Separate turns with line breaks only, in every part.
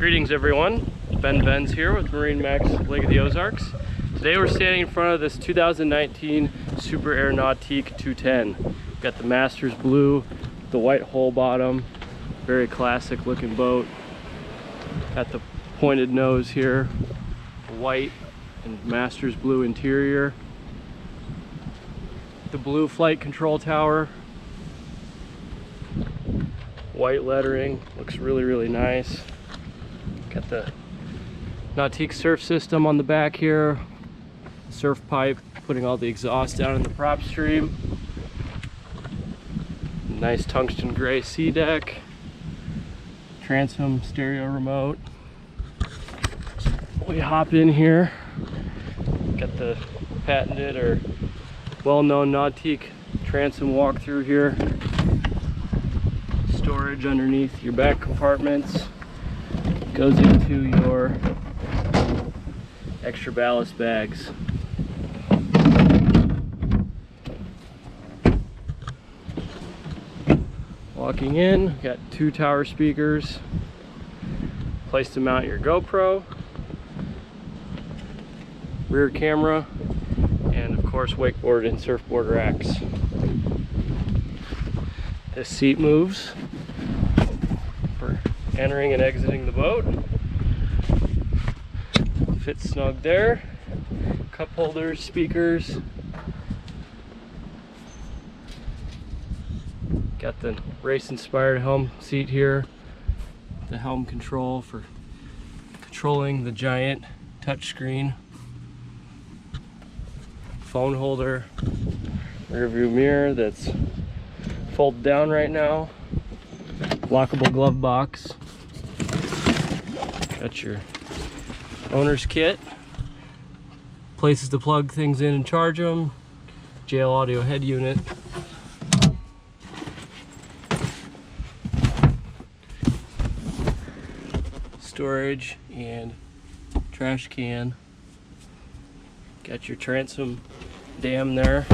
Greetings everyone, ben.vens here with MarineMax Lake of the Ozarks. Today we're standing in front of this 2019 Super Air Nautique 210. Got the Masters blue, the white hull bottom, very classic looking boat. Got the pointed nose here, white and Masters blue interior. The blue flight control tower, white lettering, looks really nice. Got the Nautique surf system on the back here, surf pipe putting all the exhaust down in the prop stream. Nice tungsten gray sea deck, transom stereo remote. We hop in here, got the patented or well-known Nautique transom walk through here. Storage underneath your back compartments. Goes into your extra ballast bags. Walking in, got 2 tower speakers, place to mount your GoPro, rear camera, and of course wakeboard and surfboard racks. This seat moves for entering and exiting the boat. Fits snug there. Cup holders, speakers. Got the race-inspired helm seat here. The helm control for controlling the giant touchscreen. Phone holder. Rear view mirror that's folded down right now. Lockable glove box. Got your owner's kit. Places to plug things in and charge them. JL audio head unit. Storage and trash can. Got your transom dam there.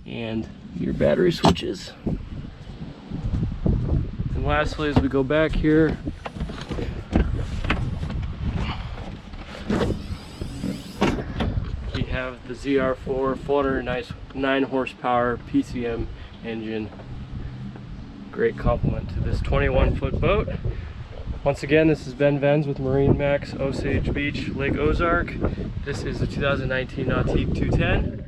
And your battery switches. And lastly, as we go back here, we have the ZR4 409 horsepower PCM engine. Great complement to this 21-foot boat. Once again, this is ben.vens with MarineMax, Osage Beach, Lake Ozark. This is the 2019 Nautique 210.